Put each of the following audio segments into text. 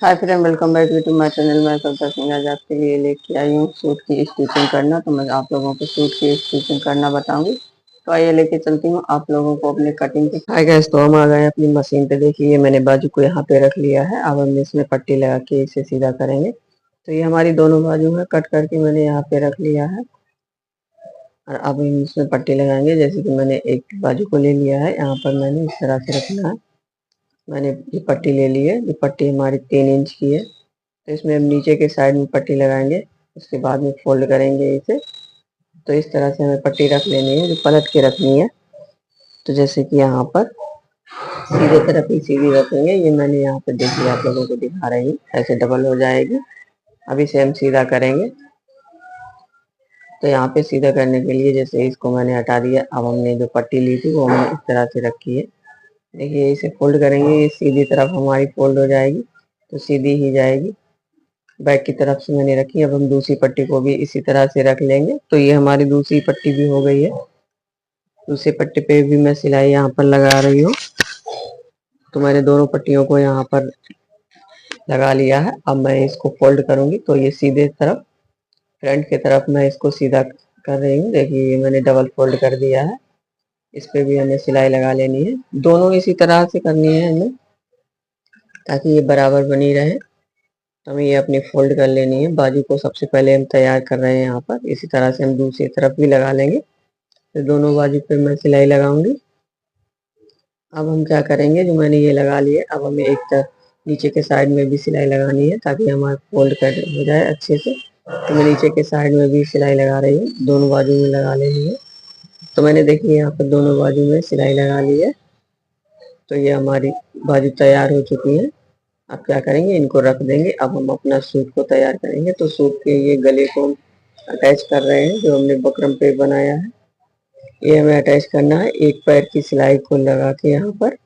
Hi friend, welcome back to my channel. मैं कविता सिंह आज आपके लिए लेके आई हूँ सूट की स्टिचिंग करना। तो मैं आप लोगों को सूट की स्टिचिंग करना बताऊंगी। तो आइए लेके चलती हूँ आप लोगों को अपने कटिंग के। हाय गैस, तो हम आ गए अपनी मशीन पे। देखिए मैंने बाजू को यहाँ पे रख लिया है। अब हम इसमें पट्टी लगा के इसे सीधा करेंगे। तो ये हमारी दोनों बाजू है, कट करके मैंने यहाँ पे रख लिया है। और अब हम इसमें पट्टी लगाएंगे। जैसे कि मैंने एक बाजू को ले लिया है, यहाँ पर मैंने इस तरह से रखना है। मैंने ये पट्टी ले ली है। ये पट्टी हमारी 3 इंच की है। तो इसमें हम नीचे के साइड में पट्टी लगाएंगे, उसके बाद में फोल्ड करेंगे इसे। तो इस तरह से हमें पट्टी रख लेनी है, जो पलट के रखनी है। तो जैसे कि यहाँ पर सीधे तरफ ही सीधी रखेंगे। ये मैंने यहाँ पर देखिए आप लोगों को दिखा रही हूँ, ऐसे डबल हो जाएगी। अब इसे हम सीधा करेंगे। तो यहाँ पे सीधा करने के लिए जैसे इसको मैंने हटा दिया। अब हमने जो पट्टी ली थी वो हमने इस तरह से रखी है। देखिए इसे फोल्ड करेंगे, ये सीधी तरफ हमारी फोल्ड हो जाएगी, तो सीधी ही जाएगी। बैक की तरफ से मैंने रखी। अब हम दूसरी पट्टी को भी इसी तरह से रख लेंगे। तो ये हमारी दूसरी पट्टी भी हो गई है। दूसरी पट्टी पे भी मैं सिलाई यहाँ पर लगा रही हूँ। तो मैंने दोनों पट्टियों को यहाँ पर लगा लिया है। अब मैं इसको फोल्ड करूंगी तो ये सीधे तरफ फ्रंट की तरफ मैं इसको सीधा कर रही हूँ। देखिए ये मैंने डबल फोल्ड कर दिया है। इस पे भी हमें सिलाई लगा लेनी है। दोनों इसी तरह से करनी है हमें, ताकि ये बराबर बनी रहे। तो हमें ये अपनी फोल्ड कर लेनी है। बाजू को सबसे पहले हम तैयार कर रहे हैं यहाँ पर। इसी तरह से हम दूसरी तरफ भी लगा लेंगे। तो दोनों बाजू पे मैं सिलाई लगाऊंगी। अब हम क्या करेंगे, जो मैंने ये लगा लिया, अब हमें एक तरफ नीचे के साइड में भी सिलाई लगानी है, ताकि हमारा फोल्ड कर हो जाए अच्छे से। तो मैं नीचे के साइड में भी सिलाई लगा रही हूँ, दोनों बाजू में लगा लेनी है। तो मैंने देखिए यहाँ पर दोनों बाजू में सिलाई लगा ली है। तो ये हमारी बाजू तैयार हो चुकी है। अब क्या करेंगे, इनको रख देंगे। अब हम अपना सूट को तैयार करेंगे। तो सूट के ये गले को अटैच कर रहे हैं, जो हमने बकरम पे बनाया है। ये हमें अटैच करना है। एक पैर की सिलाई को लगा के यहाँ पर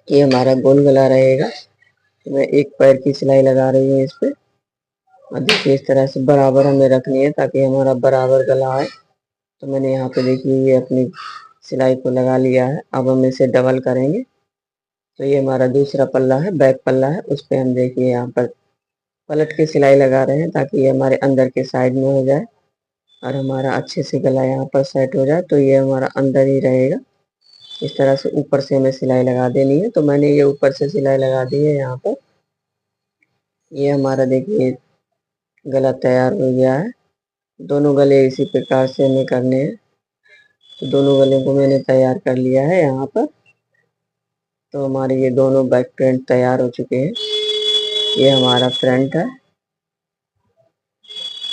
ये हमारा गोल गला रहेगा। तो मैं एक पैर की सिलाई लगा रही हूँ इस पे। और देखिए इस तरह से बराबर हमें रखनी है, ताकि हमारा बराबर गला आए। तो मैंने यहाँ पे देखिए ये अपनी सिलाई को लगा लिया है। अब हम इसे डबल करेंगे। तो ये हमारा दूसरा पल्ला है, बैक पल्ला है। उस पे हम देखिए यहाँ पर पलट के सिलाई लगा रहे हैं, ताकि ये हमारे अंदर के साइड में हो जाए और हमारा अच्छे से गला यहाँ पर सेट हो जाए। तो ये हमारा अंदर ही रहेगा। इस तरह से ऊपर से हमें सिलाई लगा देनी है। तो मैंने ये ऊपर से सिलाई लगा दी है यहाँ पर। ये हमारा देखिए गला तैयार हो गया है। दोनों गले इसी प्रकार से हमें करने हैं। तो दोनों गले को मैंने तैयार कर लिया है यहाँ पर। तो हमारे ये दोनों बैक फ्रंट तैयार हो चुके हैं। ये हमारा फ्रंट है।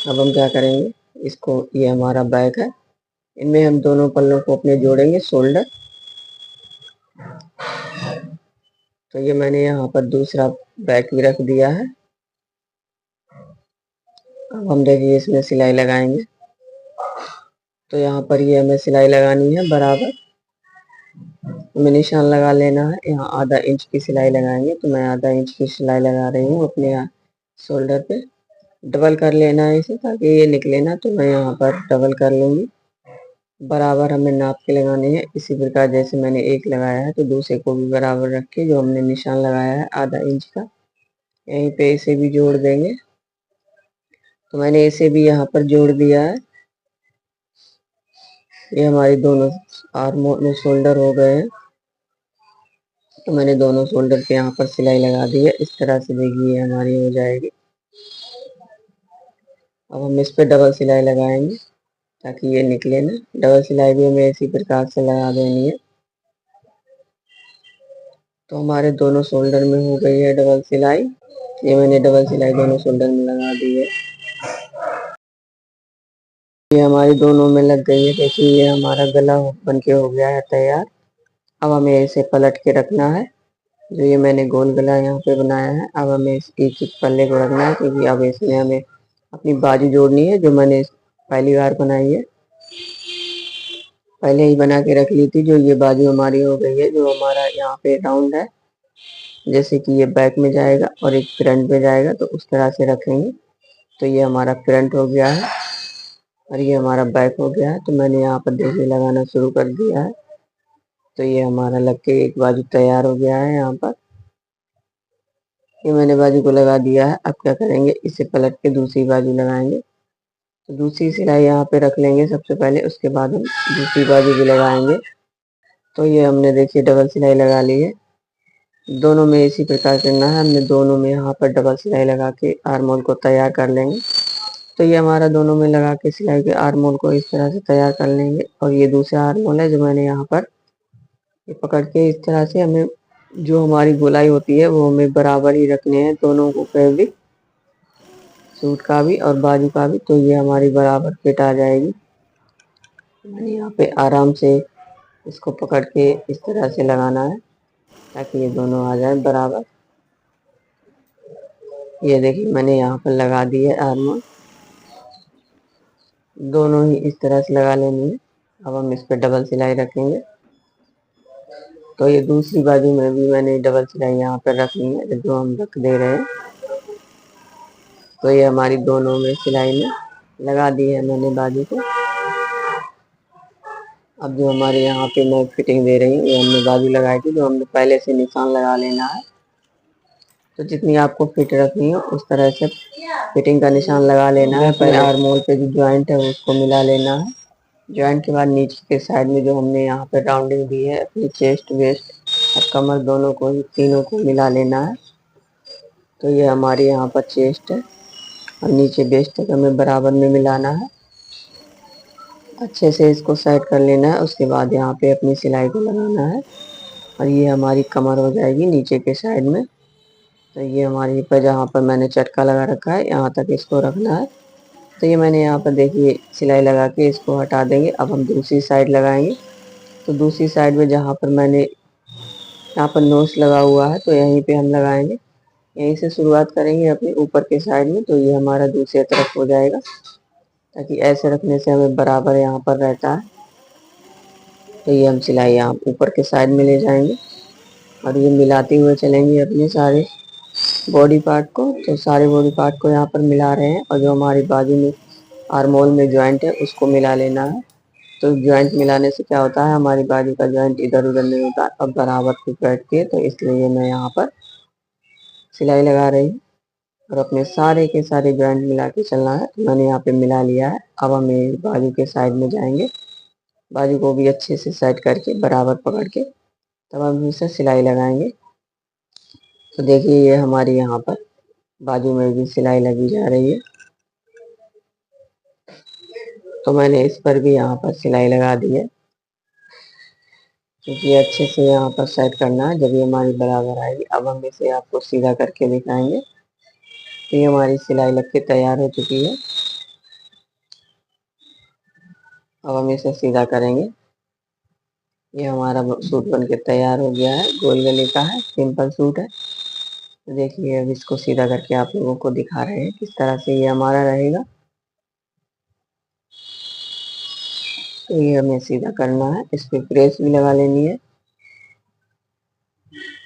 अब हम क्या करेंगे, इसको, ये हमारा बैक है। इनमें हम दोनों पल्लों को अपने जोड़ेंगे शोल्डर। तो ये मैंने यहाँ पर दूसरा बैक भी रख दिया है। अब हम देखिए इसमें सिलाई लगाएंगे। तो यहाँ पर ये हमें सिलाई लगानी है बराबर। हमें निशान लगा लेना है। यहाँ आधा इंच की सिलाई लगाएंगे। तो मैं आधा इंच की सिलाई लगा रही हूँ अपने शोल्डर पे। डबल कर लेना है इसे, ताकि ये निकले ना। तो मैं यहाँ पर डबल कर लूँगी। बराबर हमें नाप के लगानी है। इसी प्रकार जैसे मैंने एक लगाया है, तो दूसरे को भी बराबर रख के जो हमने निशान लगाया है आधा इंच का, यहीं पे इसे भी जोड़ देंगे। तो मैंने इसे भी यहाँ पर जोड़ दिया है। ये हमारी दोनों आर्म में शोल्डर हो गए हैं। तो मैंने दोनों शोल्डर पे यहाँ पर सिलाई लगा दी है। इस तरह से देखिए हमारी हो जाएगी। अब हम इस पे डबल सिलाई लगाएंगे, ताकि ये निकले ना। डबल सिलाई भी हमें इसी प्रकार से लगा देनी है। तो हमारे दोनों शोल्डर में हो गई है डबल सिलाई। ये मैंने डबल सिलाई दोनों शोल्डर में लगा दी है। ये हमारी दोनों में लग गई है। देखिए ये हमारा गला बन के हो गया है तैयार। अब हमें इसे पलट के रखना है। जो ये मैंने गोल गला यहाँ पे बनाया है, अब हमें एक एक पल्ले को रखना है, क्योंकि अब इसमें हमें अपनी बाजू जोड़नी है, जो मैंने पहली बार बनाई है। पहले ही बना के रख ली थी। जो ये बाजू हमारी हो गई है, जो हमारा यहाँ पे राउंड है, जैसे कि ये बैक में जाएगा और एक फ्रंट में जाएगा, तो उस तरह से रखेंगे। तो ये हमारा फ्रंट हो गया है और ये हमारा बैक हो गया है। तो मैंने यहाँ पर देखिए लगाना शुरू कर दिया है। तो ये हमारा लग के एक बाजू तैयार हो गया है यहाँ पर। ये मैंने बाजू को लगा दिया है। अब क्या करेंगे, इसे पलट के दूसरी बाजू लगाएंगे। तो दूसरी सिलाई यहाँ पे रख लेंगे सबसे पहले, उसके बाद हम दूसरी बाजू भी लगाएंगे। तो ये हमने देखिए डबल सिलाई लगा ली है। दोनों में इसी प्रकार करना है, हमने दोनों में यहाँ पर डबल सिलाई लगा के आर्म होल को तैयार कर लेंगे। तो ये हमारा दोनों में लगा के सिलाई के आर्म होल को इस तरह से तैयार कर लेंगे। और ये दूसरा आर्म होल है जो मैंने यहाँ पर ये पकड़ के इस तरह से, हमें जो हमारी गोलाई होती है वो हमें बराबर ही रखने हैं, दोनों को फैब्रिक, सूट का भी और बाजू का भी। तो ये हमारी बराबर फिट आ जाएगी। मैंने यहाँ पे आराम से इसको पकड़ के इस तरह से लगाना है ताकि ये दोनों आ जाए बराबर। ये देखिए मैंने यहाँ पर लगा दी है आर्म होल, दोनों ही इस तरह से लगा लेनी है। अब हम इस पर डबल सिलाई रखेंगे। तो ये दूसरी बाजू में भी मैंने डबल सिलाई यहाँ पर रखनी है जो हम रख दे रहे हैं। तो ये हमारी दोनों में सिलाई में लगा दी है मैंने बाजू को। अब जो हमारे यहाँ पे मैं फिटिंग दे रही हूँ, ये हमने बाजू लगाई थी, जो हमने पहले से निशान लगा लेना है। तो जितनी आपको फिट रखनी हो उस तरह से फिटिंग का निशान लगा लेना है। पहले आर्म होल पे जो ज्वाइंट है उसको मिला लेना है। ज्वाइंट के बाद नीचे के साइड में जो हमने यहाँ पे राउंडिंग दी है अपनी चेस्ट, वेस्ट और कमर दोनों को ही, तीनों को मिला लेना है। तो ये हमारे यहाँ पर चेस्ट है और नीचे वेस्ट तक हमें बराबर में मिलाना है। अच्छे से इसको सेट कर लेना है। उसके बाद यहाँ पे अपनी सिलाई को लगाना है और ये हमारी कमर हो जाएगी नीचे के साइड में। तो ये हमारी पर जहाँ पर मैंने चटका लगा रखा है यहाँ तक इसको रखना है। तो ये मैंने यहाँ पर देखिए सिलाई लगा के इसको हटा देंगे। अब हम दूसरी साइड लगाएंगे। तो दूसरी साइड में जहाँ पर मैंने यहाँ पर नोच लगा हुआ है तो यहीं पे हम लगाएंगे। यहीं से शुरुआत करेंगे अपने ऊपर के साइड में। तो ये हमारा दूसरी तरफ हो जाएगा, ताकि ऐसे रखने से हमें बराबर यहाँ पर रहता है। तो ये हम सिलाई यहाँ ऊपर के साइड में ले जाएंगे और ये मिलाते हुए चलेंगे अपने सारे बॉडी पार्ट को। तो सारे बॉडी पार्ट को यहाँ पर मिला रहे हैं और जो हमारी बाजू में आर्म होल में ज्वाइंट है उसको मिला लेना है। तो ज्वाइंट मिलाने से क्या होता है, हमारी बाजू का ज्वाइंट इधर उधर नहीं होता और बराबर फिट बैठती है। तो इसलिए मैं यहाँ पर सिलाई लगा रही हूँ और अपने सारे के सारे ज्वाइंट मिला के चलना है। तो मैंने यहाँ पे मिला लिया है। अब हम बाजू के साइड में जाएंगे, बाजू को भी अच्छे से सेट करके बराबर पकड़ के तब हम इसे सिलाई लगाएंगे। तो देखिए ये हमारी यहाँ पर बाजू में भी सिलाई लगी जा रही है। तो मैंने इस पर भी यहाँ पर सिलाई लगा दी है, क्योंकि अच्छे से यहाँ पर सेट करना है। जब ये हमारी बराबर आएगी, अब हम इसे आपको सीधा करके दिखाएंगे। तो ये हमारी सिलाई लग के तैयार हो चुकी है। अब हम इसे सीधा करेंगे। ये हमारा सूट बन के तैयार हो गया है। गोल गले का है, सिंपल सूट है। तो देखिए अब इसको सीधा करके आप लोगों को दिखा रहे हैं किस तरह से ये हमारा रहेगा। तो ये हमें सीधा करना है। इस पर प्रेस भी लगा लेनी है।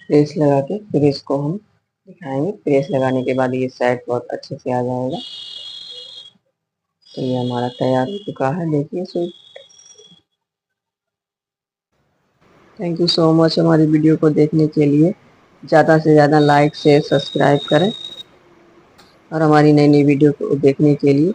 प्रेस लगा के फिर इसको हम दिखाएंगे। प्रेस लगाने के बाद ये सेट बहुत अच्छे से आ जाएगा। तो ये हमारा तैयार हो चुका है, देखिए suit. Thank you so much हमारी वीडियो को देखने के लिए। ज़्यादा से ज़्यादा लाइक शेयर सब्सक्राइब करें और हमारी नई नई वीडियो को देखने के लिए